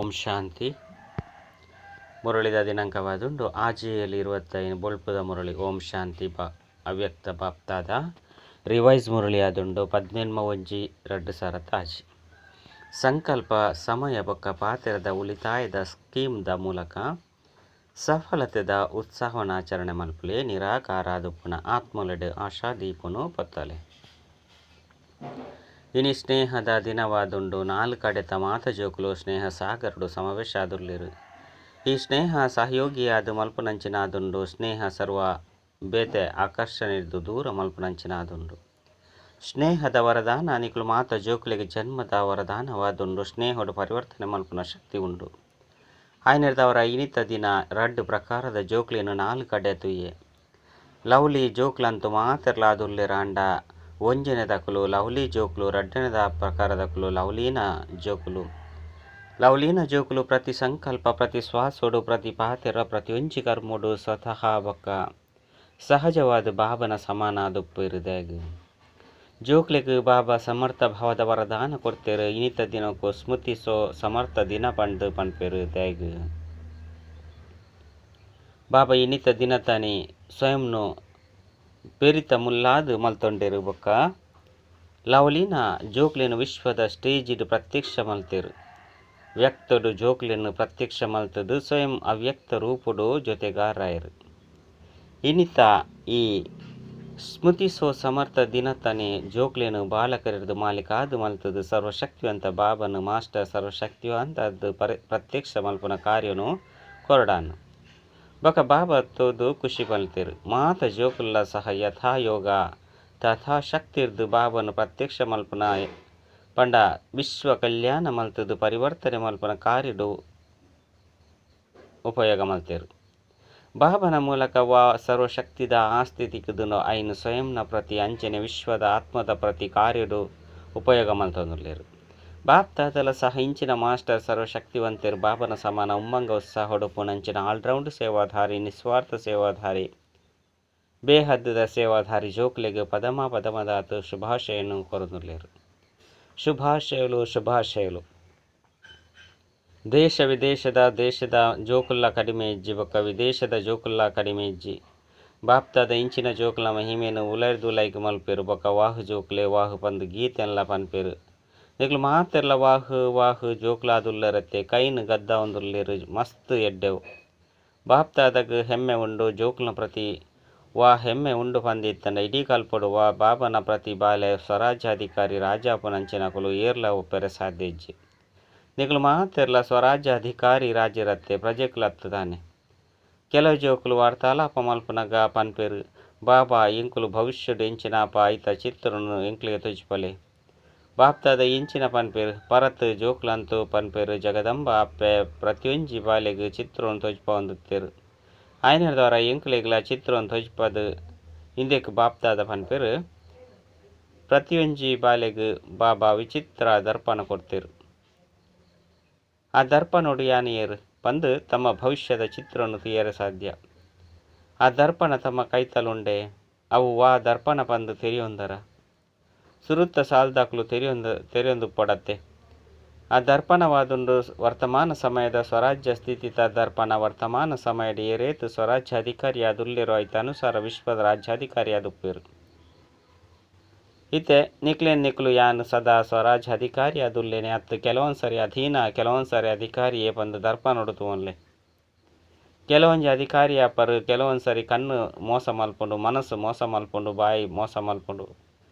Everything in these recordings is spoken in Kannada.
ಓಂ ಶಾಂತಿ. ಮುರಳಿದ ದಿನಾಂಕವಾದುಂಡು ಆಜಿಯಲ್ಲಿ 25 ಬೊಳ್ಪುದ ಮುರಳಿ. ಓಂ ಶಾಂತಿ. ಅವ್ಯಕ್ತ ಬಾಪ್ತಾದ ರಿವೈಸ್ ಮುರಳಿ ಆದುಂಡು 18/1/2000 ಆಜಿ. ಸಂಕಲ್ಪ ಸಮಯ ಬೊಕ್ಕ ಪಾತ್ರದ ಉಳಿತಾಯದ ಸ್ಕೀಮ್ದ ಮೂಲಕ ಸಫಲತೆದ ಉತ್ಸವನಾಚರಣೆ ಮಲ್ಪಲೆ ನಿರಾಕಾರಾದುಪ್ಪುನ ಆತ್ಮಲೆಡ್ ಆಶಾದೀಪುನು ಪೊತ್ತಲೆ. ಇನಿ ಸ್ನೇಹದ ದಿನವಾದುಂಡು 4 ಕಡೆತ ಮಾತ ಜೋಕುಲು ಸ್ನೇಹ ಸಾಗರಡು ಸಮಾವೇಶ ಆದುರ್ಲಿರು. ಈ ಸ್ನೇಹ ಸಹಯೋಗಿಯಾದ ಮಲ್ಪುನಂಚಿನಾದುಂಡು. ಸ್ನೇಹ ಸರ್ವ ಬೇತೆ ಆಕರ್ಷಣೆದು ದೂರ ಮಲ್ಪುನಂಚಿನಾದುಂಡು. ಸ್ನೇಹದ ವರದಾನ ನಿಕುಲು ಮಾತ ಜೋಕುಲೆಗೆ ಜನ್ಮದ ವರದಾನವಾದುಂಡು. ಸ್ನೇಹಡು ಪರಿವರ್ತನೆ ಮಲ್ಪುನ ಶಕ್ತಿ ಉಂಡು. ಆಯ್ನೆರ್ದವರ ಇನಿತ ದಿನ 2 ಪ್ರಕಾರದ ಜೋಕುಲಿನ 4 ಕಡೆ ತುಯ್ಯೆ. ಲವ್ಲಿ ಜೋಕುಲಂತೂ ಮಾತೆರ್ಲಾದುರ್ಲಿರಾಂಡ ಒಂಜನೆದಕುಲು ಲವ್ಲಿ ಜೋಕುಲು, 2ನೇದ ಪ್ರಕಾರದಕುಲು ಲವ್ಲೀನ ಜೋಕುಲು. ಲವ್ಲೀನ ಜೋಕುಲು ಪ್ರತಿ ಸಂಕಲ್ಪ, ಪ್ರತಿ ಶ್ವಾಸೋಡು, ಪ್ರತಿ ಪಾತೆರ, ಪ್ರತಿಯೊಂಜಿ ಕರ್ಮೋಡು ಸ್ವತಃ ಬೊಕ್ಕ ಸಹಜವಾದ ಬಾಬನ ಸಮಾನಾದುಪ್ಪಿರುದೇಗ. ಜೋಕ್ಲೆಗ್ ಬಾಬಾ ಸಮರ್ಥ ಭಾವದ ವರದಾನ ಕೊಡ್ತೇರು. ಇನಿತ ದಿನಕ್ಕೂ ಸ್ಮೃತಿಸೋ ಸಮರ್ಥ ದಿನ ಪಂಡು ಪನ್ಪೆರು ದೇಗ. ಬಾಬಾ ಇನಿತ ದಿನ ತಾನಿ ಸ್ವಯಂನು ಪೆರಿತ ಮುಲ್ಲಾದು ಮಲ್ತೊಂಡೆರು ಬೊಕ್ಕ ಲವ್ಲಿನ ಜೋಕ್ಲೆನು ವಿಶ್ವದ ಸ್ಟೇಜಿಡ್ ಪ್ರತ್ಯಕ್ಷ ಮಲ್ತೆರು. ವ್ಯಕ್ತಡು ಜೋಕ್ಲೆನು ಪ್ರತ್ಯಕ್ಷ ಮಲ್ತದು ಸ್ವಯಂ ಅವ್ಯಕ್ತ ರೂಪುಡು ಜೊತೆಗಾರಾಯರು. ಇನಿತ ಈ ಸ್ಮೃತಿಸೋ ಸಮರ್ಥ ದಿನತನೆ ಜೋಕ್ಲೆನು ಬಾಲಕರಿರ್ದು ಮಾಲಿಕಾದು ಮಲ್ತದು ಸರ್ವಶಕ್ತಿವಂತ ಬಾಬನು ಮಾಸ್ಟರ್ ಸರ್ವಶಕ್ತಿವಂತ ಅದು ಪ್ರತ್ಯಕ್ಷ ಮಲ್ಪನ ಕಾರ್ಯನು ಕೊರಡಾನು. ಬೊಕ ಬಾಬಾ ತೋದು ಖುಷಿ ಮಲ್ತೆರು. ಮಾತ ಜೋಕುಲ್ಲ ಸಹ ಯಥಾಯೋಗ ತಥಾ ಶಕ್ತಿರ್ದು ಬಾಬನು ಪ್ರತ್ಯಕ್ಷ ಮಲ್ಪನ ಪಂಡ ವಿಶ್ವ ಕಲ್ಯಾಣ ಮಲ್ತದು ಪರಿವರ್ತನೆ ಮಲ್ಪನ ಕಾರ್ಯಡು ಉಪಯೋಗ ಮಲ್ತೆರು. ಬಾಬನ ಮೂಲಕ ಸರ್ವಶಕ್ತಿದ ಆಸ್ತಿ ತಿಕ್ಕುದುನು ಐನು ಸ್ವಯಂನ ಪ್ರತಿ ಅಂಚನೆ ವಿಶ್ವದ ಆತ್ಮದ ಪ್ರತಿ ಕಾರ್ಯಡು ಉಪಯೋಗ ಮಲ್ತೊಂದುಲ್ಲೆರು. ಬಾಪ್ತಾದಲ ಸಹ ಇಂಚಿನ ಮಾಸ್ಟರ್ ಸರ್ವಶಕ್ತಿವಂತೆರು. ಬಾಬನ ಸಮಾನ ಉಮ್ಮಂಗ ಉತ್ಸಾಹ ಹೊಡುಪುನಂಚಿನ ಆಲ್ರೌಂಡ್ ಸೇವಾಧಾರಿ, ನಿಸ್ವಾರ್ಥ ಸೇವಾಧಾರಿ, ಬೇಹದ್ದದ ಸೇವಾಧಾರಿ ಜೋಕ್ಲೆಗ್ ಪದಮದಾತು ಶುಭಾಶಯನು ಕೊರದುಲ್ಲೆರು. ಶುಭಾಶಯಲು ದೇಶ ದೇಶದ ಜೋಕುಲ್ಲ ಕಡಿಮೆ ಇಜ್ಜಿ ಬೊಕ್ಕ ವಿದೇಶದ ಜೋಕುಲ್ಲ ಕಡಿಮೆ ಇಜ್ಜಿ. ಬಾಪ್ತಾದ ಇಂಚಿನ ಜೋಕುಲ ಮಹಿಮೆನು ಉಲೈರ್ದುಲೈಗ್ ಮಲ್ಪೆರು. ಬೊಕ್ಕ ವಾಹು ಜೋಕುಲೆ ವಾಹು ಪಂದು ಗೀತೆಲ್ಲ ಪನ್ಪೆರು. ನಿಕ್ಲು ಮಾತೆರ್ಲ ವಾಹು ಜೋಕುಲಾದುಲ್ಲರತ್ತೆ ಕೈನು ಗದ್ದ ಒಂದುಲ್ಲೆರು. ಮಸ್ತ್ ಎಡ್ಡೆವು. ಬಾಪ್ತಾದಗ್ ಹೆಮ್ಮೆ ಉಂಡು. ಜೋಕುಲ್ನ ಪ್ರತಿ ಹೆಮ್ಮೆ ಉಂಡು ಪಂದಿತ್ತಂಡ ಇಡೀ ಕಲ್ಪೊಡು ಬಾಬನ ಪ್ರತಿ ಬಾಲೆ ಸ್ವರಾಜ್ಯಾಧಿಕಾರಿ ರಾಜಾಪುನಂಚಿನಕುಲು ಏರ್ಲ ಒಪ್ಪೆರೆ ಸಾಧ್ಯ ಇಜ್ಜಿ. ನಿಕ್ಲು ಮಾತೆರ್ಲ ಸ್ವರಾಜ್ಯಾಧಿಕಾರಿ ರಾಜ್ಯರತ್ತೆ ಪ್ರಜೆಕ್ಲು ಹತ್ತು ತಾನೆ. ಕೆಲವು ಜೋಕುಲು ವಾರ್ತಾಲಾಪ ಮಲ್ಪುನಗ ಪನ್ಪೆರು. ಬಾಬಾ ಇಂಕುಲು ಭವಿಷ್ಯಡು ಎಂಚಿನಾಪ ಐತ ಚಿತ್ರನು ಎಂಕ್ಲಿಗೆ ತುಜ್ಪಲೆ. ಬಾಪ್ತಾದ ಇಂಚಿನ ಪನ್ಪೆರು. ಪರತ್ ಜೋಕುಲಂತೂ ಪನ್ಪೆರು. ಜಗದಂಬ ಅಪ್ಪೆ ಪ್ರತಿಯೊಂಜಿ ಬಾಲೆಗ್ ಚಿತ್ರವನ್ನು ತೊಜ್ಪೊಂದುತ್ತೆರು. ಆಯ್ನೆರ್ದವರ ಎಂಕ್ಲೆಗ್ಲ ಚಿತ್ರವನ್ನು ತೊಜ್ಪದು ಇಂದೆಕ್ ಬಾಪ್ತಾದ ಪನ್ಪೆರು. ಪ್ರತಿಯೊಂಜಿ ಬಾಲೆಗ್ ಬಾಬಾ ವಿಚಿತ್ರ ದರ್ಪಣ ಕೊಡ್ತೆರು. ಆ ದರ್ಪಣೋಡು ಯಾನಿಯರು ಪಂದು ತಮ್ಮ ಭವಿಷ್ಯದ ಚಿತ್ರವನ್ನು ತುಯ್ಯರೆ ಸಾಧ್ಯ. ಆ ದರ್ಪಣ ತಮ್ಮ ಕೈತಲುಂಡೆ ಅವು ದರ್ಪಣ ಪಂದು ತೆರೆಯೊಂದರ ಸುರುತ್ತ ಸಾಲ್ದಾಕ್ಲು ತೆರೆಯೊಂದು ಪೊಡತ್ತೆ. ಆ ದರ್ಪಣವಾದುಂಡು ವರ್ತಮಾನ ಸಮಯದ ಸ್ವರಾಜ್ಯ ಸ್ಥಿತಿತ ದರ್ಪಣ. ವರ್ತಮಾನ ಸಮಯದ ಏರೇತು ಸ್ವರಾಜ್ಯಾಧಿಕಾರಿಯಾದುಲ್ಲೆರು ಐತ ಅನುಸಾರ ವಿಶ್ವದ ರಾಜ್ಯಾಧಿಕಾರಿಯಾದುಪ್ಪೆರು. ಇತ್ತೆ ನಿಕ್ಲು ಯಾನು ಸದಾ ಸ್ವರಾಜ್ಯಾಧಿಕಾರಿಯಾದುಲ್ಲೆನೆ ಅತ್ತು ಕೆಲವೊಂದ್ಸರಿ ಅಧೀನ ಕೆಲವೊಂದ್ಸರಿ ಅಧಿಕಾರಿಯೇ ಪಂದು ದರ್ಪಣೊಡು ತೂನ್ಲೆ. ಕೆಲವೊಂಜಿ ಅಧಿಕಾರಿಯಾಪರು ಕೆಲವೊಂದ್ಸರಿ ಕಣ್ಣು ಮೋಸ ಮಲ್ಪುಂಡು, ಮನಸ್ಸು ಮೋಸ ಮಲ್ಪುಂಡು, ಬಾಯಿ ಮೋಸ ಮಲ್ಪುಂಡು.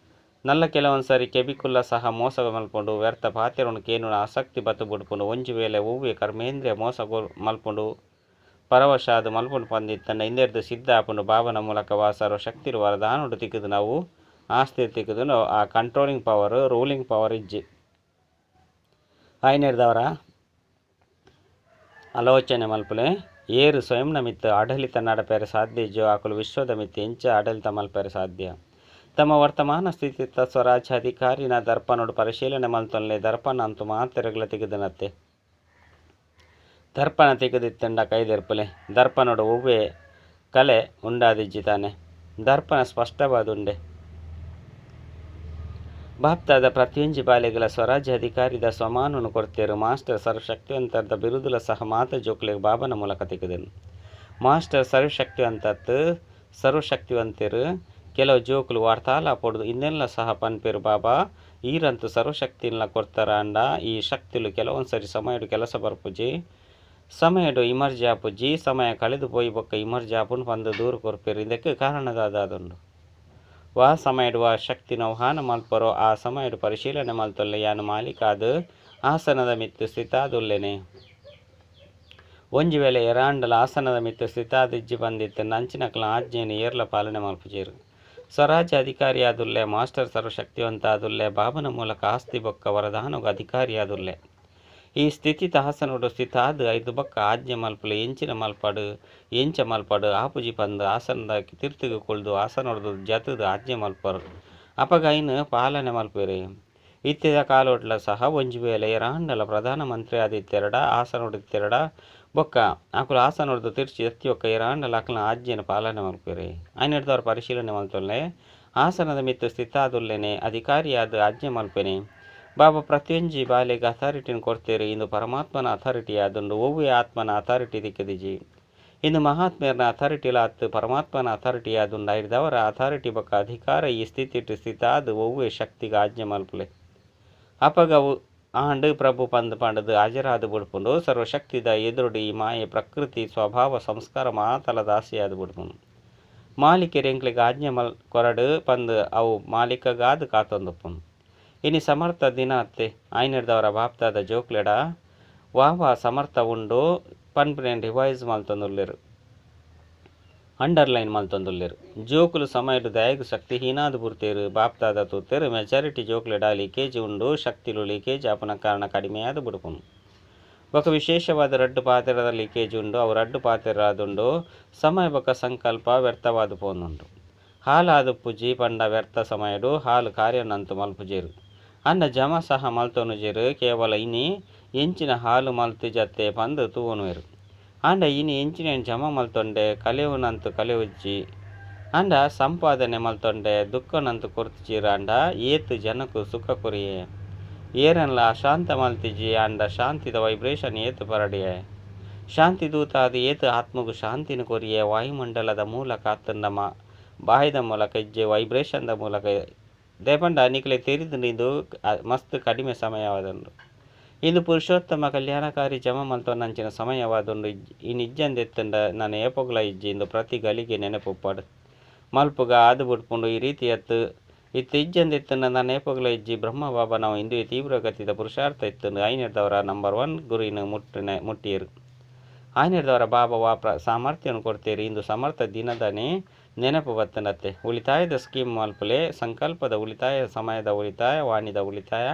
ನಲ್ಲ ಕೆಲವೊಂದ್ಸರಿ ಕೆಬಿಕುಲ್ಲ ಸಹ ಮೋಸ ಮಲ್ಪುಂಡು. ವ್ಯರ್ಥ ಪಾತೆರನು ಕೇನುನ ಆಸಕ್ತಿ ಬತ್ತು ಬಿಡ್ಪುಂಡು. ಒಂಜಿ ವೇಳೆ ಹೂವೆ ಕರ್ಮೇಂದ್ರಿಯ ಮೋಸ ಮಲ್ಪುಂಡು ಪರವಶಾದು ಮಲ್ಪುಂಡು ಪಂದಿತ್ತಂಡ ಇಂದೆರ್ದು ಸಿದ್ಧ ಆಪುಂಡು. ಬಾಬನ ಮೂಲಕ ಸರ್ವಶಕ್ತಿರು ವರದಾನೋಡು ತಿಕ್ಕುದು ನಾವು ಆಸ್ತಿ ತಿಕ್ಕುದು ಆ ಕಂಟ್ರೋಲಿಂಗ್ ಪವರ್ ರೂಲಿಂಗ್ ಪವರ್ ಇಜ್ಜಿ. ಆಯ್ನೆರ್ದವರ ಆಲೋಚನೆ ಮಲ್ಪುಲೆ ಏರು ಸ್ವಯಂನ ಮಿತ್ತು ಆಡಳಿತ ನಡಪೆರೆ ಸಾಧ್ಯ ಇಜ್ಜೋ ಆಕುಲು ವಿಶ್ವದ ಮಿತ್ತು ಎಂಚ ಆಡಳಿತ ಮಲ್ಪೆರೆ ಸಾಧ್ಯ. ತಮ್ಮ ವರ್ತಮಾನ ಸ್ಥಿತಿತ ಸ್ವರಾಜ್ಯಾಧಿಕಾರಿನ ದರ್ಪಣೋಡು ಪರಿಶೀಲನೆ ಮಲ್ತೊನ್ಲೆ. ದರ್ಪಣ ಅಂತೂ ಮಾತೆರೆಗ್ಲ ತೆಗೆದನತ್ತೆ. ದರ್ಪಣ ತೆಗೆದಿತ್ತಂಡ ಕೈದೆರ್ಪುಲೆ. ದರ್ಪಣೋಡು ಹೂವೆ ಕಲೆ ಉಂಡಾದಿಜ್ಜಿ ತಾನೆ. ದರ್ಪಣ ಸ್ಪಷ್ಟವಾದುಂಡೆ. ಬಾಪ್ತಾದ ಪ್ರತಿಯೊಂಜಿ ಬಾಲೆಗಳ ಸ್ವರಾಜ್ಯ ಅಧಿಕಾರಿದ ಸ್ವಮಾನನು ಕೊಡ್ತೇರು. ಮಾಸ್ಟರ್ ಸರ್ವಶಕ್ತಿವಂತರದ ಬಿರುದುಲ ಸಹ ಮಾತ ಜೋಕ್ಲೆಗ್ ಬಾಬನ ಮೂಲಕ ತೆಗೆದನು. ಮಾಸ್ಟರ್ ಸರ್ವಶಕ್ತಿವಂತರು ಕೆಲವು ಜೋಕುಲು ವಾರ್ತಾಲ ಪೊಡ್ದು ಇನ್ನೆಲ್ಲ ಸಹ ಪನ್ಪೇರು. ಬಾಬಾ ಈರಂತೂ ಸರ್ವಶಕ್ತಿನ ಕೊಡ್ತಾರ ಅಂಡ ಈ ಶಕ್ತಿಲು ಕೆಲವೊಂದ್ಸರಿ ಸಮಯಡು ಕೆಲಸ ಬರ್ಪುಜಿ, ಸಮಯಡು ಇಮರ್ಜಿ ಆಪುಜಿ, ಸಮಯ ಕಳೆದು ಪೋಯಿ ಬೊಕ್ಕ ಇಮರ್ಜಿ ಆಪುಂಡು ಪಂದು ದೂರ ಕೊರ್ಪೇರು. ಇದಕ್ಕೆ ಕಾರಣದಾದುಂಡು ವಾ ಸಮಯಡು ವಾ ಶಕ್ತಿನ ವಾಹನ ಮಲ್ಪರೋ ಆ ಸಮಯಡು ಪರಿಶೀಲನೆ ಮಲ್ತೊಲ್ಲೆ ಯಾನು ಮಾಲೀಕಾದು ಆಸನದ ಮಿತ್ತು ಸ್ಥಿತಾದುಲ್ಲೆನೆ. ಒಂಜಿ ವೇಳೆ ಎರಾಂಡಲ ಆಸನದ ಮಿತ್ತು ಸ್ಥಿತಾದಿಜ್ಜಿ ಬಂದಿತ್ತು ನಂಚಿನಕ್ಲ ಆಜ್ಞೆಯನ್ನು ಏರ್ಲ ಪಾಲನೆ ಮಲ್ಪುಜೇರು. ಸ್ವರಾಜ್ಯ ಅಧಿಕಾರಿಯಾದುಲ್ಲೆ ಮಾಸ್ಟರ್ ಸರ್ವಶಕ್ತಿವಂತ ಆದುಲ್ಲೆ ಬಾಬನ ಮೂಲಕ ಆಸ್ತಿ ಬೊಕ್ಕ ವರದಾನಗ ಅಧಿಕಾರಿಯಾದುಲ್ಲೆ. ಈ ಸ್ಥಿತಿ ಆಸನೋಡು ಸ್ಥಿತಾದು ಐದು ಬೊಕ್ಕ ಆಜ್ಞೆ ಮಲ್ಪಲು ಎಂಚ ಮಲ್ಪಡು ಆಪುಜಿ ಪಂದು ಆಸನದ ತಿರ್ತಿಗು ಕುಳ್ದು ಆಸನೋಡ್ದು ಜತದು ಆಜ್ಞೆ ಮಲ್ಪರು ಅಪಗ ಐನು ಪಾಲನೆ ಮಲ್ಪೇರಿ. ಇತ್ತೆದ ಕಾಲೋಡ್ಲ ಸಹ ಒಂಜಿ ವೇಳೆ ಎರಾಂಡಲ ಪ್ರಧಾನ ಮಂತ್ರಿ ಆದಿತ್ತೆರಡ ಆಸನೋಡಿತ್ತೆರಡ ಬೊಕ್ಕ ಅಕುಲು ಆಸನೋಡ್ದು ತಿರ್ಚಿ ಎತ್ತಿ ಒಕ್ಕ ಎರಾಂಡಲ ಅಕ್ಲ ಆಜ್ಞೆನ ಪಾಲನೆ ಮಲ್ಪೇರಿ. ಐನೆಡ್ದವ್ರ ಪರಿಶೀಲನೆ ಮಲ್ತೊಲ್ಲೆ ಆಸನದ ಮಿತ್ತು ಸ್ಥಿತಾದುಲ್ಲೆನೆ ಅಧಿಕಾರಿಯಾದ ಆಜ್ಞೆ ಮಲ್ಪೆನೆ. ಬಾಬಾ ಪ್ರತಿಯೊಂಜಿ ಬಾಲೆಗೆ ಅಥಾರಿಟಿನ ಕೊಡ್ತೇರು. ಇಂದು ಪರಮಾತ್ಮನ ಅಥಾರಿಟಿ ಆದುಂಡು ಒವ್ವೇ ಆತ್ಮನ ಅಥಾರಿಟಿ ದಿಕ್ಕದಿಜಿ. ಇಂದು ಮಹಾತ್ಮೇರ್ನ ಅಥಾರಿಟಿಲ ಹತ್ತು ಪರಮಾತ್ಮನ ಅಥಾರಿಟಿ ಆದುಂಡು ಐದವರ ಅಥಾರಿಟಿ ಬೊಕ್ಕ ಅಧಿಕಾರ ಈ ಸ್ಥಿತಿಟ್ಟು ಸ್ಥಿತಾದು ಒವ್ವೇ ಶಕ್ತಿಗೆ ಆಜ್ಞೆ ಮಲ್ಪಲೆ ಅಪಗ ಆಂಡು ಪ್ರಭು ಪಂದು ಪಂಡದು ಹಾಜರಾದು ಬಿಡ್ಪುಂಡು. ಸರ್ವಶಕ್ತಿದ ಎದುರುಡು ಈ ಮಾಯೆ ಪ್ರಕೃತಿ ಸ್ವಭಾವ ಸಂಸ್ಕಾರ ಮಾತಲ ದಾಸಿಯಾದು ಬಿಡ್ಪುಂಡು. ಮಾಲಿಕೆರು ಎಂಕ್ಲೆಗೆ ಆಜ್ಞೆ ಕೊರಡು ಪಂದು ಅವು ಮಾಲಿಕಗಾದು ಕಾತೊಂದುಪ್ಪುಂಡು. ಇನಿ ಸಮರ್ಥ ದಿನ ಅತ್ತೆ ಐನೆಡ್ದವರ ಬಾಪ್ತಾದ ಜೋಕ್ಲೆಡ ವಾವ ಸಮರ್ಥ ಉಂಡು ಪನ್ಪಿನ ರಿವೈಸ್ ಮಲ್ತೊಂದುಲ್ಲೆರು, ಅಂಡರ್ಲೈನ್ ಮಲ್ತೊಂದುಲ್ಲೆರು. ಜೋಕುಲು ಸಮಯಡು ದಯಗು ಶಕ್ತಿಹೀನಾದು ಬುರ್ತೆರು. ಬಾಪ್ತಾದ ತೂತೆರು ಮೆಜಾರಿಟಿ ಜೋಕ್ಲೆಡ ಲೀಕೇಜ್ ಉಂಡು. ಶಕ್ತಿಲು ಲೀಕೇಜ್ ಆಪನ ಕಾರಣ ಕಡಿಮೆಯಾದು ಬಿಡುಪುಂಡು. ఒక ವಿಶೇಷವಾದ ರಡ್ಡು ಪಾತ್ರದ ಲೀಕೇಜ್ ಉಂಡು. ಅವು ರಡ್ಡು ಪಾತ್ರಾದುಂಡು ಸಮಯ ಬೊಕ್ಕ ಸಂಕಲ್ಪ ವ್ಯರ್ಥವಾದು ಪೋನುಂಡು. ಹಾಲಾದು ಪುಜಿ ಪಂಡ ವ್ಯರ್ಥ ಸಮಯಡು ಹಾಲು ಕಾರ್ಯನಂತು ಮಲ್ಪುಜೇರು. ಅಂಡ ಜಮ ಸಹ ಮಲ್ತೊನುಜೆರು. ಕೇವಲ ಇನಿ ಎಂಚಿನ ಹಾಲು ಮಲ್ತು ಜತ್ತೆ ಪಂದು ತೂವನುವೆರು. ಅಂಡ ಇನಿ ಎಂಚಿನ ಜಮ ಮಲ್ತೊಂಡೆ ಕಲೆವುನಂತು ಕಲೆವುಜ್ಜಿ ಅಂಡ ಸಂಪಾದನೆ ಮಲ್ತೊಂಡೆ ದುಃಖನಂತು ಕೊರ್ತಿಜೀರು. ಅಂಡ ಏತು ಜನಕು ಸುಖ ಕೊರಿಯೆ ಏರನ್ಲ ಅಶಾಂತ ಮಲ್ತಿಜಿ ಅಂಡ ಶಾಂತಿದ ವೈಬ್ರೇಷನ್ ಏತು ಪರಡಿಯೆ ಶಾಂತಿ ದೂತ ಅದು ಏತು ಆತ್ಮಗು ಶಾಂತಿನ ಕೊರಿಯೆ ವಾಯುಮಂಡಲದ ಮೂಲಕ ಅತ್ತಂಡ ಬಾಯಿದ ಮೂಲಕ ಇಜ್ಜೆ ವೈಬ್ರೇಷನ್ದ ಮೂಲಕ ದೇಪಂಡ ನಿಕ್ಲೆ ತೆರಿದು ಇದು ಮಸ್ತ್ ಕಡಿಮೆ ಸಮಯವಾದುಂಡು. ಇದು ಪುರುಷೋತ್ತಮ ಕಲ್ಯಾಣಕಾರಿ ಜಮ ಮಲ್ತೊನ್ನಂಚಿನ ಸಮಯವಾದುಂಡು. ಈ ನಿಜ್ಜಂದೆತ್ತಂಡ ನಾನು ಏಪೊಗ್ಲ ಇಜ್ಜಿ ಇಂದು ಪ್ರತಿ ಗಳಿಗೆ ನೆನಪುಪ್ಪಡು ಮಲ್ಪುಗ ಆದು ಬಿಡ್ಪುಂಡು. ಈ ರೀತಿ ಇತ್ತು ಇಜ್ಜಂದೆತ್ತಂಡ ನಾನು ಏಪೊಗ್ಲ ಇಜ್ಜಿ ಬ್ರಹ್ಮ ಬಾಬಾ ನಾವು ಇಂದು ತೀವ್ರಗತಿದ ಪುರುಷಾರ್ಥ ಇತ್ತಂಡು ಐನೆಡ್ದವರ ನಂಬರ್ 1 ಗುರಿನ ಮುಟ್ಟಿಯರು. ಐನೆಡ್ದವರ ಬಾಬಾ ಸಾಮರ್ಥ್ಯವನ್ನು ಕೊಡ್ತೇರಿ. ಇಂದು ಸಮರ್ಥ ದಿನದನೇ ನೆನಪು ಬತ್ತನತ್ತೆ. ಉಳಿತಾಯದ ಸ್ಕೀಮ್ ಮಲ್ಪಲೆ ಸಂಕಲ್ಪದ ಉಳಿತಾಯ, ಸಮಯದ ಉಳಿತಾಯ, ವಾಣಿದ ಉಳಿತಾಯ,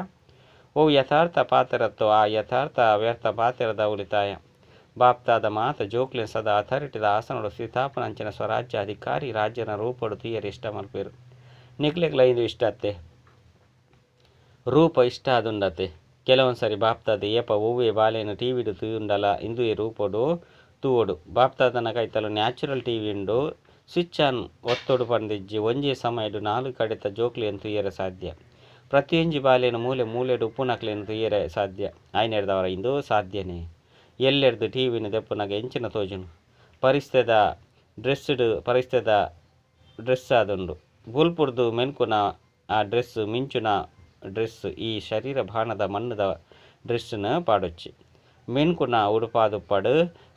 ಓ ಯಥಾರ್ಥ ಪಾತ್ರತ್ತು ಆ ಯಥಾರ್ಥ ಅವ್ಯರ್ಥ ಪಾತ್ರದ ಉಳಿತಾಯ. ಬಾಪ್ತಾದ ಮಾತ ಜೋಕ್ಲೆ ಸದಾ ಅಥಾರಿಟಿದ ಆಸನಡು ಸ್ಥಿತಾಪನಂಚಿನ ಸ್ವರಾಜ್ಯ ಅಧಿಕಾರಿ ರಾಜ್ಯನ ರೂಪಡು ತೀಯರು ಇಷ್ಟ ಮಲ್ಪೇರು. ನಿಕ್ಲೆಗ್ಲ ಇದು ಇಷ್ಟ ಅತ್ತೆ ರೂಪ ಇಷ್ಟ ಆದುಂಡತೆ. ಕೆಲವೊಂದ್ಸರಿ ಬಾಪ್ತಾದ ಏಪ ಒವ್ವೇ ಬಾಲೆಯನ್ನು ಟಿವಿಡು ತೂಯುಂಡಲ ಇಂದು ಈ ರೂಪಡು ತೂವಡು. ಬಾಪ್ತಾದನ ಕೈತಲು ನ್ಯಾಚುರಲ್ ಟಿವಿ ಉಂಡು. ಸ್ವಿಚ್ ಆನ್ ಒತ್ತೊಡು ಪಂದಿಜ್ಜಿ ಒಂಜೇ ಸಮಯಡು 4 ಕಡೆತ ಜೋಕ್ಲೆಯನ್ನು ತುಯ್ಯರೆ ಸಾಧ್ಯ. ಪ್ರತಿಯೊಂಜಿ ಬಾಲೆಯನ್ನು ಮೂಲೆಡು ಉಪ್ಪುನಕ್ಲೆಯನ್ನು ತುಯ್ಯರೆ ಸಾಧ್ಯ. ಐನೆಡ್ದವರ ಇಂದು ಸಾಧ್ಯನೇ ಎಲ್ಲೆಡ್ದು ಟಿವಿನ ದೆಪ್ಪುನಗ ಎಂಚಿನ ತೋಜುನು ಪರಿಸ್ಥಿತಿದ ಡ್ರೆಸ್ ಆದುಂಡು. ಬುಲ್ಪುರ್ದು ಮೆನ್ಕುನ ಆ ಡ್ರೆಸ್ ಮಿಂಚುನ ಡ್ರೆಸ್ ಈ ಶರೀರ ಬಾಣದ ಮಣ್ಣದ ಡ್ರೆಸ್ನ ಪಾಡೊಚ್ಚಿ ಮೆನ್ಕುನ ಉಡುಪಾದುಪ್ಪಡು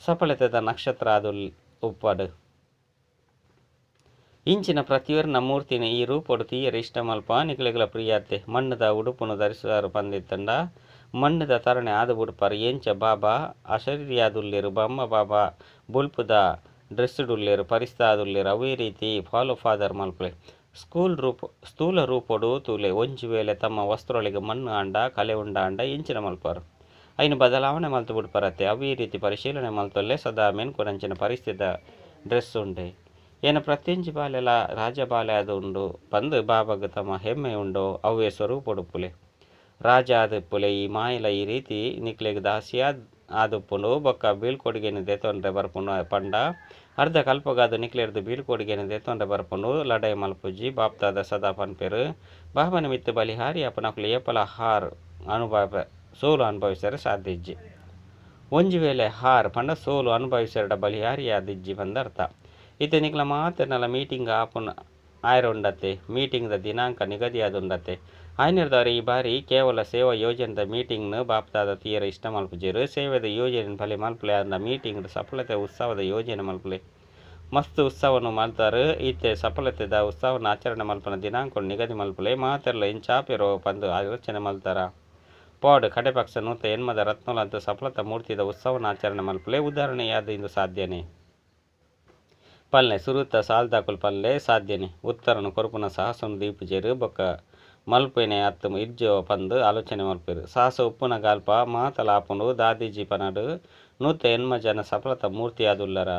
ಸಫಲತೆದ ನಕ್ಷತ್ರ ಅದು ಉಪ್ಪಡು ಇಂಚಿನ ಪ್ರತಿಯೊರ್ನ ಮೂರ್ತಿನ ಈ ರೂಪಡು ತೀಯರ ಇಷ್ಟ ಮಲ್ಪ ನಿಕ್ಲೆಗ್ಲ ಪ್ರಿಯಾತೆ. ಮಣ್ಣದ ಉಡುಪುನು ಧರಿಸುವರು ಪಂದಿತ್ತಂಡ ಮಣ್ಣದ ತರಣೆ ಆದು ಬುಡ್ಪಾರು ಎಂಚ ಬಾಬಾ ಅಶರೀರಿಯಾದುಲ್ಲೇರು. ಬ್ರಹ್ಮ ಬಾಬಾ ಬುಲ್ಪುದ ಡ್ರೆಸ್ಸುಡುಲ್ಲೇರು ಪರಿಸ್ತಾದುಲ್ಲೇರು. ಅವೇ ರೀತಿ ಫಾಲೋ ಫಾದರ್ ಮಲ್ಪಲೆ ಸ್ಥೂಲ ರೂಪಡು ತೂಲೆ ಒಂಜಿ ವೇಳೆ ತಮ್ಮ ವಸ್ತ್ರೊಳಗೆ ಮಣ್ಣು ಆಂಡ ಕಲೆ ಉಂಡ ಆಂಡ ಎಂಚಿನ ಮಲ್ಪಾರು ಐನು ಬದಲಾವಣೆ ಮಲ್ತು ಬಿಡ್ಪಾರತ್ತೆ. ಅವೇ ರೀತಿ ಪರಿಶೀಲನೆ ಮಲ್ತೊಲ್ಲೆ ಸದಾ ಮೆನ್ಕುನಂಚಿನ ಪರಿಸ್ಥಿತಿದ ಡ್ರೆಸ್ ಉಂಡೆ ಏನ ಪ್ರತಿಯೊಂಜಿ ಬಾಲೆಲ ರಾಜಬಾಲೆ ಅದು ಉಂಡು ಪಂದು ಬಾಬಾಗ ತಮ್ಮ ಹೆಮ್ಮೆ ಉಂಡು ಅವೇ ಸ್ವರೂಪಡು ಪುಲೆ ರಾಜ ಆದ ಪುಲೆ ಈ ಮಾಯಲ ಈ ರೀತಿ ನಿಕ್ಲೆಗ್ ದಾಸಿಯಾದ ಆದುಪ್ಪುಂಡು ಬೊಕ್ಕ ಬೀಳ್ಕೊಡುಗೆನು ದೆತೊಂಡ್ರೆ ಬರ್ಪುಂಡು ಪಂಡ ಅರ್ಧ ಕಲ್ಪಗಾದು ನಿಕ್ಲೆರ್ದು ಬೀಳ್ಕೊಡುಗೆನು ದೆತೊಂಡ್ರೆ ಬರ್ಪುಂಡು ಲಡೈ ಮಲ್ಪುಜಿ ಬಾಪ್ತಾದ ಸದಾ ಪನ್ಪೆರು ಬಾಬನ ಮಿತ್ತು ಬಲಿಹಾರಿ ಅಪನಕುಲು ಏಪಲ ಹಾರ್ ಅನುಭವ ಸೋಲು ಅನುಭವಿಸರೆ ಸಾಧ್ಯ ಇಜ್ಜಿ ಒಂಜಿ ವೇಳೆ ಹಾರ್ ಪಂಡ ಸೋಲು ಅನುಭವಿಸರಡ ಬಲಿಹಾರಿಯಾದಿಜ್ಜಿ ಬಂದರ್ಥ ಇತ್ತೆ ನಿಕ್ಲ ಮಾತೆರ್ನಲ ಮೀಟಿಂಗ್ ಆಪುನ ಆಯ್ರುಂಡತೆ ಮೀಟಿಂಗ್ದ ದಿನಾಂಕ ನಿಗದಿಯಾದುಂಡತೆ ಆಯ್ನಿರ್ದವರು ಈ ಬಾರಿ ಕೇವಲ ಸೇವಾ ಯೋಜನೆದ ಮೀಟಿಂಗ್ನು ಬಾಪ್ತಾದ ತೀರ ಇಷ್ಟ ಮಲ್ಪುಜೇರು ಸೇವೆದ ಯೋಜನೆ ಫಲಿ ಮಲ್ಪಲೆ ಅಂದ ಮೀಟಿಂಗ್ದ ಸಫಲತೆ ಉತ್ಸವದ ಯೋಜನೆ ಮಲ್ಪಲೆ ಮಸ್ತ್ ಉತ್ಸವನು ಮಲ್ತಾರು ಇತ್ತೆ ಸಫಲತೆದ ಉತ್ಸವನ ಆಚರಣೆ ಮಲ್ಪನ ದಿನಾಂಕ ನಿಗದಿ ಮಲ್ಪಲೆ ಮಾತೆರ್ಲ ಇಂಚಾಪಿರೋ ಪಂದು ಆಲೋಚನೆ ಮಲ್ತಾರ ಪಾಡ್ ಕಡೆ ಪಕ್ಷ ನೂತ ಎನ್ಮದ ರತ್ನೋಲಂತ ಸಫಲತಾ ಮೂರ್ತಿದ ಉತ್ಸವನ ಆಚರಣೆ ಮಲ್ಪಲೆ ಉದಾಹರಣೆಯಾದ ಇಂದು ಸಾಧ್ಯನೇ ಪಲ್ಲೆ ಸುರುತ್ತ ಸಾಲ್ದಾಕುಲ್ ಪಲ್ಲೆ ಸಾಧ್ಯನೇ ಉತ್ತರನು ಕೊರಪುನ ಸಾಹಸನು ದೀಪುಜೇರು ಬೊಕ್ಕ ಮಲ್ಪೆನೆ ಅತ್ತು ಇರ್ಜೋ ಪಂದು ಆಲೋಚನೆ ಮಲ್ಪೇರು ಸಾಹಸ ಉಪ್ಪುನ ಗಾಲ್ಪ ಮಾತಲಾಪುಂಡು ದಾದಿಜಿ ಪನಡು ನೂತ ಎನ್ಮ ಜನ ಸಫಲತಾ ಮೂರ್ತಿ ಆದುಲ್ಲರ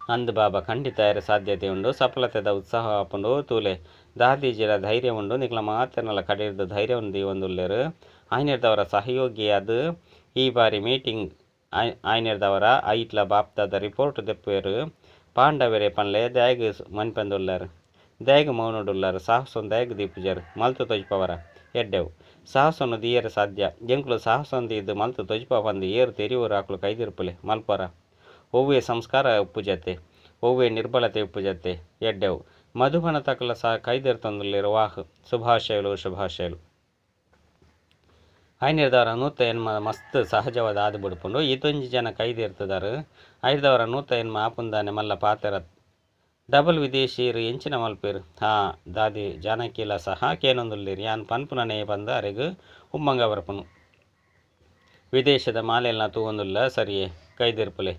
ಅಂದು ಬಾಬಾ ಖಂಡಿತ ಏರೆ ಸಾಧ್ಯತೆ ಉಂಡು ಸಫಲತೆದ ಉತ್ಸಾಹ ಆಪುಂಡು ತೂಲೆ ದಾದಿಜಿರ ಧೈರ್ಯ ಉಂಡು ನಿಕ್ಲ ಮಾತೆರ್ನಲ ಕಡೆಯಿರ್ದು ಧೈರ್ಯವನ್ನು ದೀವೊಂದುಲ್ಲೇರು ಆಯ್ನಿರ್ದವರ ಸಹಯೋಗಿಯಾದ ಈ ಬಾರಿ ಮೀಟಿಂಗ್ ಆಯ್ನಿರ್ದವರ ಐಟ್ಲ ಬಾಪ್ತಾದ ರಿಪೋರ್ಟ್ ದೆಪ್ಪೇರು ಪಾಂಡವೆರೆ ಪನ್ಲೆ ದ್ಯಾಗ್ ಮನ್ಪೆಂದುಲ್ಲಾರು ದ್ಯಾಗ್ ಮೌನುಡುಲ್ಲಾರು ಸಾಹಸೊಂದು ದ್ಯಾಗ್ ದೀಪುಜರು ಮಲ್ತು ತೊಜ್ಪವರ ಎಡ್ಡೆವು ಸಾಹಸನ್ನು ದೀಯರ ಸಾಧ್ಯ ಎಂಕ್ಲು ಸಾಹಸೊಂದು ಇದ್ದು ಮಲ್ತು ತೊಜ್ಪ ಬಂದು ಏರು ತೆರಿಯೂರು ಆಕಳು ಕೈದಿರ್ಪುಲೆ ಮಲ್ಪರ ಒವ್ವೇ ಸಂಸ್ಕಾರ ಉಪ್ಪುಜತೆ ಒವ್ವೇ ನಿರ್ಬಲತೆ ಉಪ್ಪುಜತೆ ಎಡ್ಡೆವು ಮಧುಬನ ತಕಲ ಸಹ ಕೈದಿರ್ತೊಂದುಲ್ಲಿರು ವಾಹ್ ಶುಭಾಶಯಲು ಆಯ್ನಿರ್ದವರ ನೂತ ಎನ್ಮ ಮಸ್ತ್ ಸಹಜವಾದ ಆದು ಬಿಡ್ಪುಂಡು ಈತೊಂಜಿ ಜನ ಕೈದಿರ್ತದಾರು ಐದವರ ನೂತ ಎನ್ಮ ಆಪುಂದಾನೆ ಮಲ್ಲ ಪಾತೆರ ಡಬಲ್ ವಿದೇಶೀರು ಎಂಚಿನ ಮಲ್ಪೇರು ದಾದಿ ಜಾನಕಿಲ ಸಹ ಕೇನೊಂದುಲ್ಲಿರು ಯಾನ್ ಪನ್ಪುನನೇ ಬಂದ ಅರೆಗು ಉಮ್ಮಂಗ ಬರ್ಪುನು ವಿದೇಶದ ಮಾಲೆಲ್ನ ತೂವೊಂದುಲ್ಲ ಸರಿಯೇ ಕೈದಿರ್ಪುಲೆ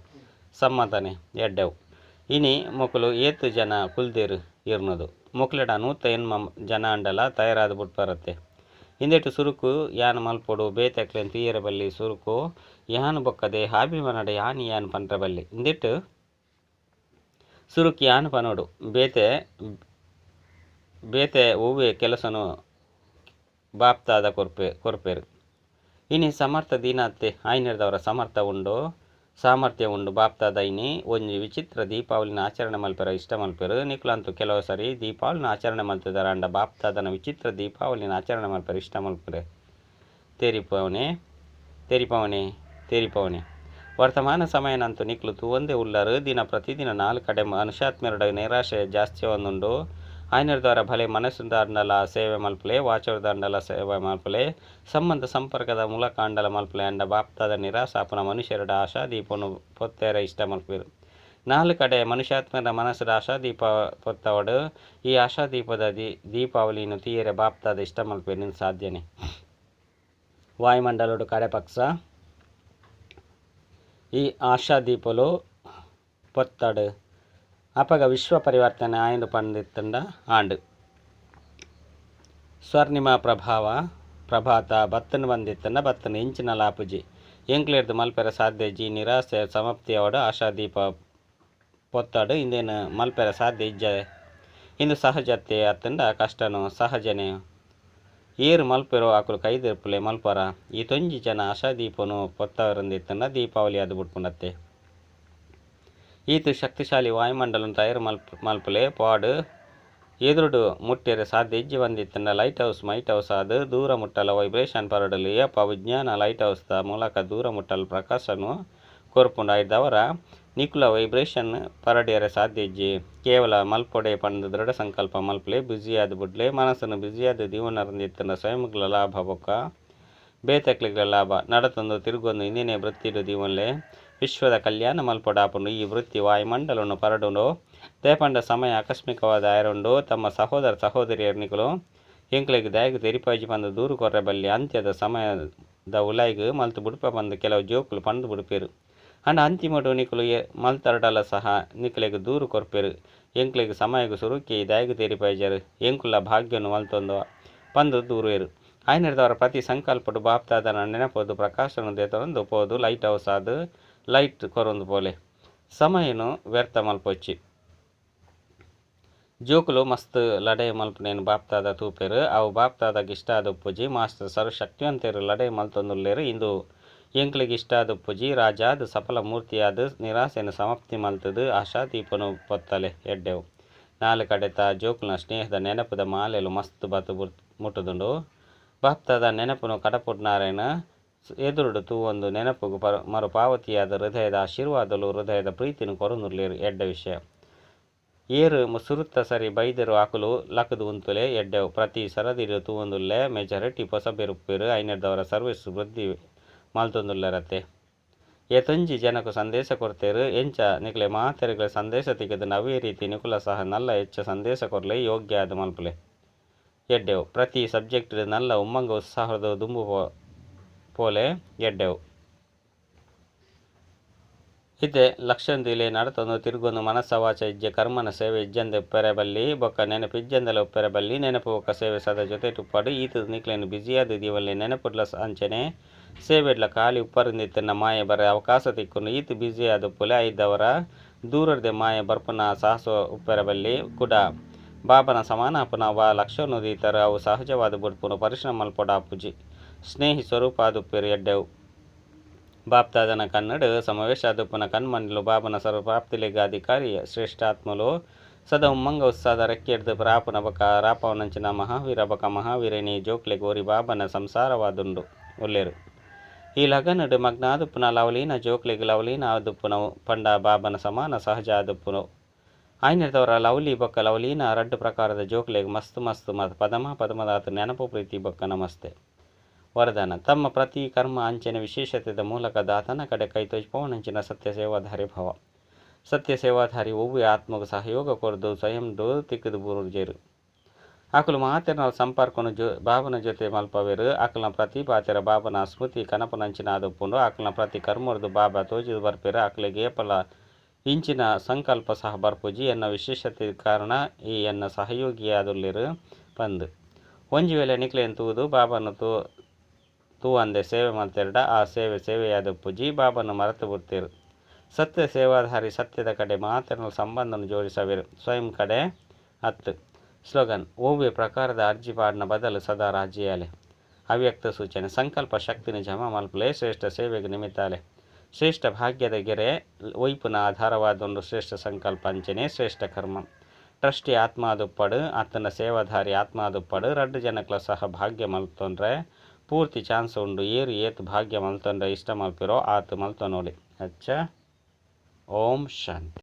ಸಮ್ಮತನೆ ಎಡ್ಡೆವು ಇನಿ ಮೊಕಲು ಏತು ಜನ ಕುಲ್ದೇರು ಇರ್ನದು ಮೊಕ್ಲೆಡ ನೂತ ಎನ್ಮ ಜನ ಅಂಡಲ ತಯಾರಾದ ಬುಟ್ಪರತ್ತೆ ಇಂದೆಟ್ಟು ಸುರುಕು ಯಾನ್ ಮಲ್ಪೊಡು ಬೇತೆಕ್ಲೆನ್ ತೀಯರ ಬಲ್ಲಿ ಸುರುಕು ಯಾನ್ ಬೊಕ್ಕದೆ ಹಾಬಿ ಮನಡೆ ಯಾನ್ ಪಂಟ್ರ ಬಲ್ಲಿ ಇಂದೆಟ್ಟು ಸುರುಕು ಯಾನ್ ಪನೋಡು ಬೇತೆ ಒವ್ವೆ ಕೆಲಸನು ಬಾಪ್ತಾದ ಕೊರ್ಪೇರು ಇನಿ ಸಮರ್ಥ ದೀನಾತ್ತೆ ಆಯ್ನಿರ್ದವರ ಸಾಮರ್ಥ್ಯ ಉಂಡು ಬಾಪ್ತಾದ ಇನಿ ಒಂಜಿ ವಿಚಿತ್ರ ದೀಪಾವಳಿನ ಆಚರಣೆ ಮಲ್ಪೆರ ಇಷ್ಟ ಮಲ್ಪೆರು ನಿಕ್ಲಂತೂ ಕೆಲವು ಸರಿ ದೀಪಾವಳಿನ ಆಚರಣೆ ಮಲ್ತಿದಾರ ಅಂಡ ಬಾಪ್ತಾದನ ವಿಚಿತ್ರ ದೀಪಾವಳಿನ ಆಚರಣೆ ಮಲ್ಪೆರ ಇಷ್ಟ ಮಲ್ಪೆರೆ ತೇರಿಪವನೆ ವರ್ತಮಾನ ಸಮಯನಂತೂ ನಿಕ್ಲು ತೂವೊಂದೇ ಉಳ್ಳರು ದಿನ ಪ್ರತಿದಿನ 4 ಕಡೆ ಮನುಷ್ಯಾತ್ಮರ ನಿರಾಶೆ ಜಾಸ್ತಿ ಒಂದುಂಡು ಆಯ್ನಿರ್ದವರ ಭಲೆ ಮನಸ್ಸಿಂದ ಅಂಡಲ ಸೇವೆ ಮಲ್ಪಲೆ ವಾಚವದ ಅಂಡಲ ಸೇವೆ ಮಲ್ಪಲೆ ಸಂಬಂಧ ಸಂಪರ್ಕದ ಮೂಲಕ ಅಂಡಲ ಮಲ್ಪಲೆ ಅಂಡ ಬಾಪ್ತಾದ ನಿರಾಸಾಪನ ಮನುಷ್ಯರ ಆಶಾ ದೀಪನು ಪೊತ್ತೇರ ಇಷ್ಟ ಮಲ್ಪೇರು 4 ಕಡೆ ಮನುಷ್ಯಾತ್ಮರ ಮನಸ್ಸದ ಆಶಾ ದೀಪ ಪೊತ್ತವಡು ಈ ಆಶಾ ದೀಪದ ದೀಪಾವಳಿಯನ್ನು ತೀಯರೆ ಬಾಪ್ತಾದ ಇಷ್ಟ ಮಲ್ಪೇರು ಸಾಧ್ಯನೇ ವಾಯುಮಂಡಲೋಡು ಕಡೆ ಪಕ್ಷ ಈ ಆಶಾ ದೀಪಲು ಪೊತ್ತಡು ಅಪಗ ವಿಶ್ವ ಪರಿವರ್ತನೆ ಆಯ್ದು ಪಂದಿತ್ತಂಡ ಆಂಡು ಸ್ವರ್ಣಿಮ ಪ್ರಭಾತ ಬತ್ತನ ಬಂದಿತ್ತಂಡ ಬತ್ತನ ಇಂಚಿನ ಲಾಪುಜಿ ಎಂಕ್ಲೇರ್ದು ಮಲ್ಪೆರ ಸಾಧ್ಯ ಜಿ ನಿರಾಸೆ ಸಮಾಪ್ತಿಯವಡು ಆಶಾದೀಪ ಪೊತ್ತಾಡು ಇಂದೇನು ಮಲ್ಪೆರ ಸಾಧ್ಯ ಇಜ್ಜ ಇಂದು ಸಹಜತೆ ಅತ್ತಂಡ ಕಷ್ಟನು ಸಹಜನೆ ಏರು ಮಲ್ಪೆರೋ ಆಕಲು ಕೈದಿರ್ಪುಲೆ ಮಲ್ಪರ ಈ ತೊಂಜಿ ಜನ ಆಶಾದೀಪನು ಪೊತ್ತವರಂದಿತ್ತಂಡ ದೀಪಾವಳಿ ಅದು ಬಿಟ್ಕೊಂಡತ್ತೆ ಈತು ಶಕ್ತಿಶಾಲಿ ವಾಯುಮಂಡಲನ ತಯಾರು ಮಲ್ಪಲೆ ಪಾಡು ಎದುರುಡು ಮುಟ್ಟೆರೆ ಸಾಧ್ಯ ಇಜ್ಜಿ ಬಂದಿತ್ತಂಡ ಲೈಟ್ ಹೌಸ್ ಅದು ದೂರ ಮುಟ್ಟಲ ವೈಬ್ರೇಷನ್ ಪರಡಲು ಏಪ ವಿಜ್ಞಾನ ಲೈಟ್ ಹೌಸ್ದ ಮೂಲಕ ದೂರ ಮುಟ್ಟಲು ಪ್ರಕಾಶನು ಕೊರ್ಪುಂಡು ಐದವರ ನಿಕುಲ ವೈಬ್ರೇಷನ್ ಪರಡಿಯರೆ ಸಾಧ್ಯ ಇಜ್ಜಿ ಕೇವಲ ಮಲ್ಪೊಡೆ ಪಂದು ದೃಢ ಸಂಕಲ್ಪ ಮಲ್ಪಲೆ ಬ್ಯುಸಿಯಾದ ಬುಡ್ಲೆ ಮನಸ್ಸನ್ನು ಬ್ಯುಸಿಯಾದ ದೀವನರಂದಿತ್ತಂಡ ಸ್ವಯಂಗಳ ಲಾಭ ಬೊಕ್ಕ ಬೇತಕ್ಲಿಗಳ ಲಾಭ ನಡತೊಂದು ತಿರುಗೊಂದು ಇಂದಿನೇ ವೃತ್ತಿಡು ದೀವನ್ಲೆ ವಿಶ್ವದ ಕಲ್ಯಾಣ ಮಲ್ಪೊಡಾಪುಂಡು ಈ ವೃತ್ತಿ ವಾಯುಮಂಡಲವನ್ನು ಪರಡುಂಡು ದೇಪಂಡ ಸಮಯ ಆಕಸ್ಮಿಕವಾದ ಆಯರುಂಡು ತಮ್ಮ ಸಹೋದರ ಸಹೋದರಿಯರ್ನಿಗಳು ಎಂಕ್ಲೆಗ್ ದಾಯಗ ತೆರಿಪಾಜಿ ಬಂದು ದೂರು ಕೊರ್ರೆ ಬಲ್ಲಿ ಅಂತ್ಯದ ಸಮಯದ ಉಲಾಯಿಗೆ ಮಲ್ತು ಬುಡುಪ ಬಂದು ಕೆಲವು ಜೋಕುಲು ಪಂದು ಬುಡುಪೇರು ಅಂಡ ಅಂತಿಮಡು ನಿಕುಲು ಮಲ್ತರಡಲ ಸಹ ನಿಕ್ಲೆಗ್ ದೂರು ಕೊರ್ಪೇರು ಎಂಕ್ಲೆಗ್ ಸಮಯಗೂ ಸುರುಕಿ ದಾಯಗ ತೆರಿಪಾಜರು ಎಂಕುಲ ಭಾಗ್ಯನು ಮಲ್ತೊಂದು ಪಂದು ದೂರುವೆರು ಆಯ್ನಿರ್ದವರ ಪ್ರತಿ ಸಂಕಲ್ಪಡು ಬಾಪ್ತಾದ ನೆನಪೋದು ಪ್ರಕಾಶನು ದೇತೊಂದು ಪೋದು ಲೈಟ್ ಹೌಸ್ ಆದು ಲೈಟ್ ಕೊರೊಂದು ಪೋಲೆ ಸಮಯನು ವ್ಯರ್ಥ ಮಲ್ಪೊಚ್ಚಿ ಜೋಕುಲು ಮಸ್ತ್ ಲಡೆ ಮಲ್ಪನೇನು ಬಾಪ್ತಾದ ತೂಪೇರು ಅವು ಬಾಪ್ತಾದಾಗ ಇಷ್ಟ ಆದ ಉಪ್ಪುಜಿ ಮಾಸ್ಟರ್ ಸರ್ವ ಶಕ್ತಿವಂತರು ಲಡೆ ಮಲ್ತೊಂದುಲ್ಲೇರು ಇಂದು ಎಂಕ್ಲಿಗೆ ಇಷ್ಟ ಆದುಪ್ಪುಜಿ ರಾಜ ಅದು ಸಫಲ ಮೂರ್ತಿಯಾದ ನಿರಾಸೆಯನ್ನು ಸಮಾಪ್ತಿ ಮಲ್ತದು ಆಶಾ ದೀಪನು ಪೊತ್ತಲೆ ಎಡ್ಡೆವು. ನಾಲ್ ಕಡೆತ ಜೋಕುಲ್ನ ಸ್ನೇಹದ ನೆನಪದ ಮಾಲೆಲು ಮಸ್ತ್ ಬತು ಮುಟ್ಟುದುಂಡು. ಬಾಪ್ತಾದ ನೆನಪುನು ಕಡಪುಡ್ನಾರಾಯಣ ಎದುರುಡು ತೂವೊಂದು ನೆನಪುಗು ಮರು ಪಾವತಿಯಾದ ಹೃದಯದ ಆಶೀರ್ವಾದಲು ಹೃದಯದ ಪ್ರೀತಿನು ಕೊರನುರ್ಲೇರು ಎಡ್ಡ ವಿಷಯ. ಏರು ಸುರುತ್ತ ಸರಿ ಬೈದರು ಆಕುಲು ಲಕ್ಕದು ಉಂತುಲೆ ಎಡ್ಡೆವು. ಪ್ರತಿ ಸರದಿರು ತೂವೊಂದುಲ್ಲೆ ಮೆಜಾರಿಟಿ ಪೊಸಬೆರುಪ್ಪೇರು ಐನರ್ದವರ ಸರ್ವಿಸ್ ವೃದ್ಧಿ ಮಲ್ತೊಂದುಲ್ಲರತ್ತೆ. ಏತೊಂಜಿ ಜನಕು ಸಂದೇಶ ಕೊಡ್ತೇರು ಎಂಚ ನಿಕ್ಲೆ ಮಾತೆರೆಗಳ ಸಂದೇಶ ತೆಗೆದು ನವೇ ರೀತಿ ನಿಕುಲ ಸಹ ನಲ್ಲ ಹೆಚ್ಚ ಸಂದೇಶ ಕೊರ್ಲೆ ಯೋಗ್ಯ ಆದ ಮಲ್ಪಲೆ ಎಡ್ಡೆವು. ಪ್ರತಿ ಸಬ್ಜೆಕ್ಟ್ ನಲ್ಲ ಉಮ್ಮಂಗ ಉತ್ಸಾಹದ ದುಂಬು ಪೋಲೆ ಎಡ್ಡೆವು. ಇತ್ತೆ ಲಕ್ಷಂದಿಲೆ ನಡತೊಂದು ತಿರುಗೊಂದು ಮನಸ್ಸ ವಾಚ ಇಜ್ಜೆ ಕರ್ಮನ ಸೇವೆ ಇಜ್ಜಂದೆ ಉಪ್ಪೆರಬಲ್ಲಿ ಬೊಕ್ಕ ನೆನಪು ಇಜ್ಜಂದಲ ಉಪ್ಪೆರಬಲ್ಲಿ ನೆನಪು ಬೊಕ್ಕ ಸೇವೆ ಸದ ಜೊತೆ ಟುಪ್ಪಾಡು ಈತದ ನಿಕ್ಲೇನು ಬಿಸಿಯಾದ ದೀವಲ್ಲಿ ನೆನಪುಡ್ಲ ಅಂಚನೆ ಸೇವೆಡ್ಲ ಖಾಲಿ ಉಪ್ಪರಿಂದಿತ್ತನ್ನ ಮಾಯೆ ಬರ ಅವಕಾಶ ತಿಕ್ಕೊಂಡು ಈತ ಬಿಸಿಯಾದ ಉಪ್ಪುಲೆ ಐದವರ ದೂರದೆ ಮಾಯೆ ಬರ್ಪನ ಸಾಹಸ ಉಪ್ಪೆರಬಲ್ಲಿ ಕುಡ ಬಾಬನ ಸಮಾನ ಅಪ್ಪನ ವಾ ಲಕ್ಷನು ದೀತರ ಅವು ಸಹಜವಾದ ಬುಡ್ಪುನು ಪರಿಶ್ರಮ ಮಲ್ಪೊಡ ಅಪ್ಪುಜಿ ಸ್ನೇಹಿ ಸ್ವರೂಪ ಆದುಪ್ಪೇರು ಎಡ್ಡೆವು. ಬಾಪ್ತಾದನ ಕನ್ನಡ ಸಮಾವೇಶ ಆದುಪ್ಪನ ಕಣ್ಮಂಡಲು ಬಾಬನ ಸರ್ವಪ್ರಾಪ್ತಿಲೆಗಾಧಿಕಾರಿ ಶ್ರೇಷ್ಠ ಆತ್ಮಲು ಸದಾ ಉಮ್ಮಂಗ ಉತ್ಸಾಹದ ರೆಕ್ಕೆಡ್ದು ರಾಪನ ಬಕ ರಾಪವನಂಚಿನ ಮಹಾವೀರ ಬಕ ಮಹಾವೀರನಿ ಜೋಕ್ಲೆ ಗೋರಿ ಬಾಬನ ಸಂಸಾರವಾದುಂಡು ಒಲ್ಲೇರು. ಈ ಲಗನಡು ಮಗ್ನ ಆದುಪ್ಪುನ ಲವಲೀನ ಜೋಕ್ಲೆಗೆ ಲವಲೀನ ಆದುಪ್ಪುನ ಪಂಡ ಬಾಬನ ಸಮಾನ ಸಹಜ ಆದುಪ್ಪುನು ಐನರ್ದವರ ಲವ್ಲಿ ಬೊಕ್ಕ ಲವಲೀನ ರಡ್ಡು ಪ್ರಕಾರದ ಜೋಕ್ಲೆಗೆ ಮಸ್ತ್ ಪದಮದಾತ ನೆನಪು ಪ್ರೀತಿ ಬೊಕ್ಕ ನಮಸ್ತೆ ವರದಾನ. ತಮ್ಮ ಪ್ರತಿ ಕರ್ಮ ಅಂಚನೆ ವಿಶೇಷತೆದ ಮೂಲಕ ದಾತನ ಕಡೆ ಕೈತೋಜ್ಪವನಂಚಿನ ಸತ್ಯ ಸೇವಾಧಾರಿ ಭವ. ಸತ್ಯ ಸೇವಾಧಾರಿ ಒವ್ವೆ ಆತ್ಮಗೂ ಸಹಯೋಗ ಕೊರದು ಸ್ವಯಂಡು ತಿಕ್ಕದು ಬುರುಜೇರು. ಆಕಲು ಮಾತೆರ ಸಂಪರ್ಕನು ಬಾಬನ ಜೊತೆ ಮಲ್ಪವೇರು. ಆಕಲ್ನ ಪ್ರತಿ ಪಾತೆರ ಬಾಬನ ಸ್ಮೃತಿ ಕನಪನಂಚಿನ ಆದುಪ್ಪುಂಡು ಆಕಲ್ನ ಪ್ರತಿ ಕರ್ಮರ್ದು ಬಾಬಾ ತೋಜಿದು ಬರ್ಪೇರು. ಆಕಲಿಗೆ ಏಪಲ ಇಂಚಿನ ಸಂಕಲ್ಪ ಸಹ ಬರ್ಪುಜಿ ಎನ್ನ ವಿಶೇಷತೆ ಕಾರಣ ಈ ಎನ್ನ ಸಹಯೋಗಿಯಾದುಲ್ಲೇರು ಪಂದು ಒಂಜಿ ವೇಳೆ ನಿಕ್ಲೇನು ತೂದು ಬಾಬನ ತೂ ಅಂದೆ ಸೇವೆ ಮಲ್ತೆರಡ ಆ ಸೇವೆಯಾದುಪ್ಪುಜಿ ಬಾಬನ ಮರೆತು ಬಿಡ್ತೇರು. ಸತ್ಯ ಸೇವಾಧಾರಿ ಸತ್ಯದ ಕಡೆ ಮಾತೆರನ ಸಂಬಂಧನ ಜೋಡಿಸವೇರು ಸ್ವಯಂ ಕಡೆ 10 ಸ್ಲೋಗನ್ ಓವ್ವೆ ಪ್ರಕಾರದ ಅರ್ಜಿ ಪಾಡ್ನ ಬದಲು ಸದಾ ರಾಜ್ಯಾಲೆ ಅವ್ಯಕ್ತ ಸೂಚನೆ ಸಂಕಲ್ಪ ಶಕ್ತಿನ ಜಮಾ ಮಲ್ಪಲೆ ಶ್ರೇಷ್ಠ ಸೇವೆಗೆ ನಿಮಿತ್ತಾಲೆ ಶ್ರೇಷ್ಠ ಭಾಗ್ಯದ ಗೆರೆ ಒಯ್ಪುನ ಆಧಾರವಾದೊಂದು ಶ್ರೇಷ್ಠ ಸಂಕಲ್ಪ ಅಂಚನೆ ಶ್ರೇಷ್ಠ ಕರ್ಮ ಟ್ರಸ್ಟಿ ಆತ್ಮ ಆದುಪ್ಪಡು ಆತನ ಸೇವಾಧಾರಿ ಆತ್ಮ ಆದುಪ್ಪಡು ರಡ್ಡು ಜನಕ್ಲ ಸಹ ಭಾಗ್ಯ ಮಲ್ತೊಂಡ್ರೆ ಪೂರ್ತಿ ಚಾನ್ಸ್ ಉಂಡು. ಏತು ಭಾಗ್ಯ ಮಲ್ತೊಂಡ್ರೆ ಇಷ್ಟ ಮಲ್ಪಿರೋ ಆತು ಮಲ್ತೊನೋಡಿ ಅಚ್ಚ. ಓಂ ಶಾಂತಿ.